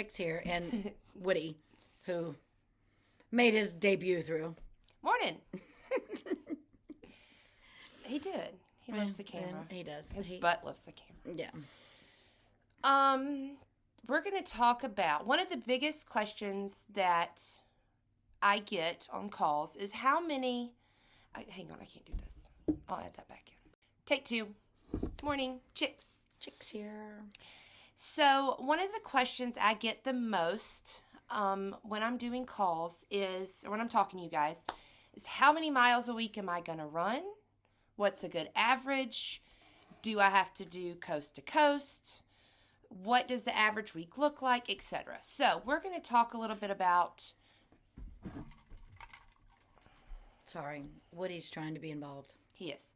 Chicks here, and Woody, who made his debut through. Morning. He did. He loves the camera. He does. His butt loves the camera. Yeah. We're going to talk about one of the biggest questions that I get on calls is how many. Hang on, I can't do this. I'll add that back in. Take 2. Morning, Chicks. Chicks here. So one of the questions I get the most when I'm doing calls is, or when I'm talking to you guys, is how many miles a week am I going to run? What's a good average? Do I have to do coast to coast? What does the average week look like, etc. So we're going to talk a little bit about... Sorry, Woody's trying to be involved. He is.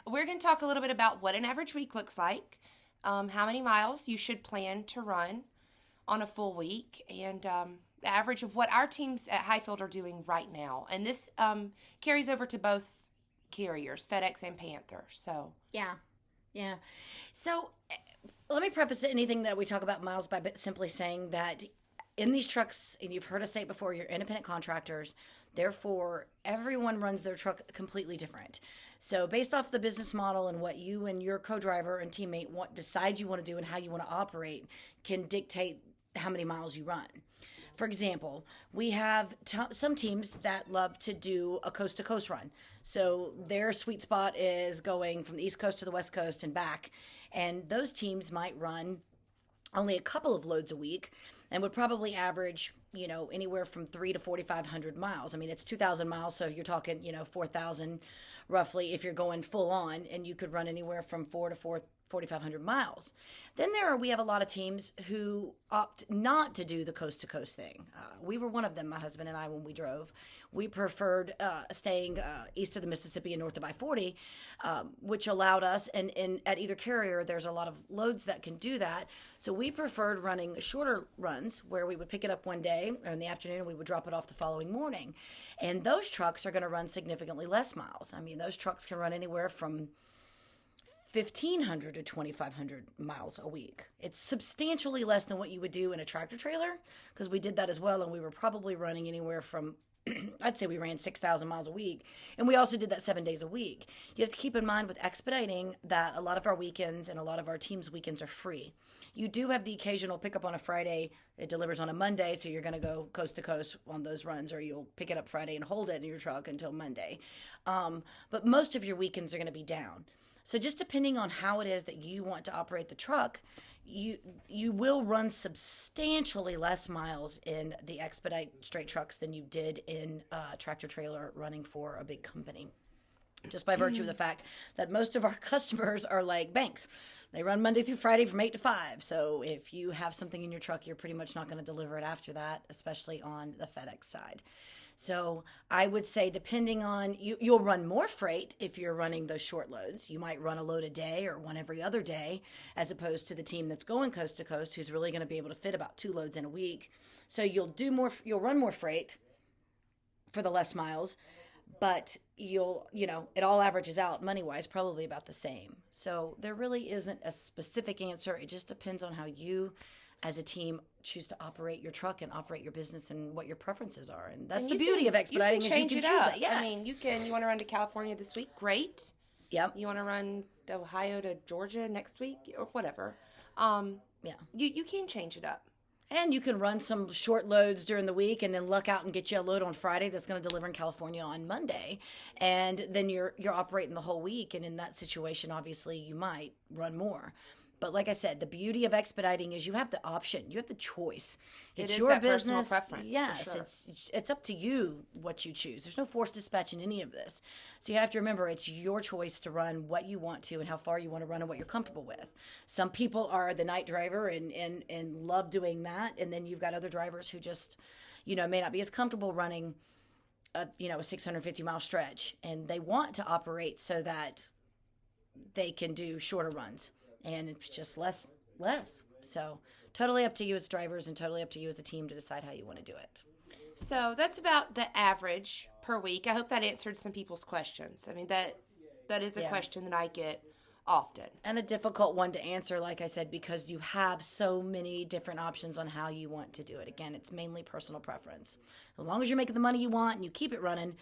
We're going to talk a little bit about what an average week looks like, how many miles you should plan to run on a full week, and the average of what our teams at Highfield are doing right now. And this carries over to both carriers, FedEx and Panther. So yeah. So let me preface anything that we talk about miles by simply saying that in these trucks, and you've heard us say it before, you're independent contractors. Therefore, everyone runs their truck completely different. So based off the business model and what you and your co-driver and teammate decide you want to do and how you want to operate can dictate how many miles you run. For example, we have some teams that love to do a coast-to-coast run. So their sweet spot is going from the East Coast to the West Coast and back. And those teams might run only a couple of loads a week and would probably average, anywhere from 3 to 4,500 miles. I mean, it's 2,000 miles, so you're talking, 4,000 roughly if you're going full on, and you could run anywhere from 4,500 miles. Then we have a lot of teams who opt not to do the coast to coast thing. We were one of them, my husband and I, when we drove. We preferred staying east of the Mississippi and north of I-40, which allowed us, and at either carrier, there's a lot of loads that can do that. So we preferred running shorter runs where we would pick it up one day or in the afternoon and we would drop it off the following morning. And those trucks are going to run significantly less miles. I mean, those trucks can run anywhere from 1,500 to 2,500 miles a week. It's substantially less than what you would do in a tractor trailer, because we did that as well, and we were probably running anywhere from I'd say we ran 6,000 miles a week, and we also did that 7 days a week. You have to keep in mind with expediting that a lot of our weekends and a lot of our teams' weekends are free. You do have the occasional pickup on a Friday. It delivers on a Monday, so you're going to go coast to coast on those runs, or you'll pick it up Friday and hold it in your truck until Monday. But most of your weekends are going to be down. So just depending on how it is that you want to operate the truck, you will run substantially less miles in the expedite straight trucks than you did in a tractor trailer running for a big company. Just by virtue of the fact that most of our customers are like banks. They run Monday through Friday from 8 to 5. So if you have something in your truck, you're pretty much not going to deliver it after that, especially on the FedEx side. So I would say depending on, you'll run more freight if you're running those short loads. You might run a load a day or one every other day, as opposed to the team that's going coast to coast, who's really going to be able to fit about 2 loads in a week. So you'll run more freight for the less miles, but it all averages out money-wise probably about the same. So there really isn't a specific answer. It just depends on how you as a team choose to operate your truck and operate your business and what your preferences are. And that's the beauty of expediting, is you can choose that. Yes. I mean, you want to run to California this week? Great. Yep. You want to run Ohio to Georgia next week or whatever. Yeah. You can change it up. And you can run some short loads during the week and then luck out and get you a load on Friday that's going to deliver in California on Monday. And then you're operating the whole week. And in that situation, obviously, you might run more. But like I said, the beauty of expediting is you have the option. You have the choice. It's your business. Personal preference. Yes, for sure. It's up to you what you choose. There's no forced dispatch in any of this. So you have to remember it's your choice to run what you want to and how far you want to run and what you're comfortable with. Some people are the night driver and love doing that. And then you've got other drivers who just, may not be as comfortable running a 650-mile stretch. And they want to operate so that they can do shorter runs. And it's just less. So totally up to you as drivers and totally up to you as a team to decide how you want to do it. So that's about the average per week. I hope that answered some people's questions. I mean, that is a question that I get often. And a difficult one to answer, like I said, because you have so many different options on how you want to do it. Again, it's mainly personal preference. As long as you're making the money you want and you keep it running,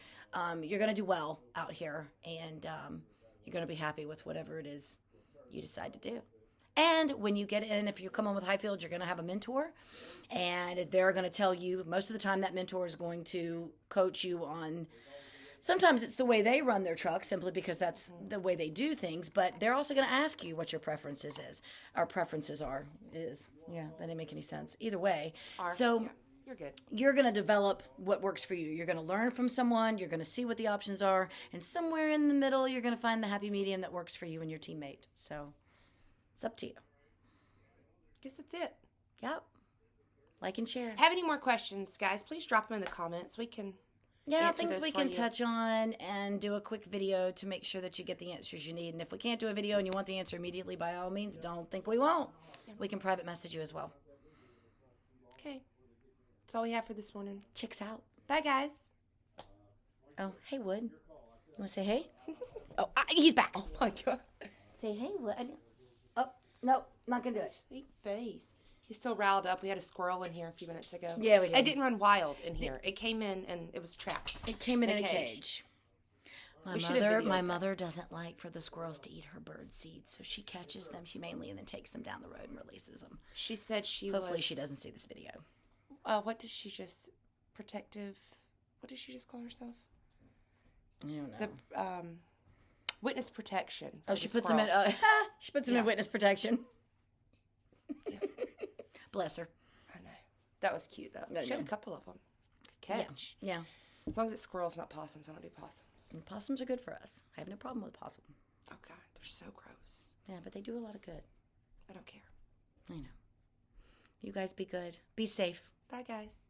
you're going to do well out here, and you're going to be happy with whatever it is you decide to do. And when you get in, if you come on with Highfield, you're going to have a mentor, and they're going to tell you, most of the time that mentor is going to coach you on, sometimes it's the way they run their truck, simply because that's the way they do things, but they're also going to ask you what your preferences are. Yeah, that didn't make any sense. Either way. So you're good. You're going to develop what works for you. You're going to learn from someone, you're going to see what the options are, and somewhere in the middle, you're going to find the happy medium that works for you and your teammate. So it's up to you. Guess that's it. Yep. Like and share. Have any more questions, guys? Please drop them in the comments. We can things we can touch on and do a quick video to make sure that you get the answers you need. And if we can't do a video and you want the answer immediately, by all means, don't think we won't. We can private message you as well. Okay. That's all we have for this morning. Chicks out. Bye, guys. Oh, hey, Wood. You want to say hey? Oh, he's back. Oh, my God. Say hey, Wood. Oh, no, not going to do it. Sweet face. He's still riled up. We had a squirrel in here a few minutes ago. Yeah, we did. It didn't run wild in here. It came in and it was trapped. It came in a cage. My mother doesn't like for the squirrels to eat her bird seeds, so she catches them humanely and then takes them down the road and releases them. She said Hopefully she doesn't see this video. What does she just... Protective... What did she just call herself? I don't know. The witness protection. She puts them in... she puts them in witness protection. Yeah. Bless her. I know. That was cute, though. She had a couple of them. Good catch. Yeah. As long as it's squirrels, not possums. I don't do possums. And possums are good for us. I have no problem with possum. Oh, God. They're so gross. Yeah, but they do a lot of good. I don't care. I know. You guys be good. Be safe. Bye, guys.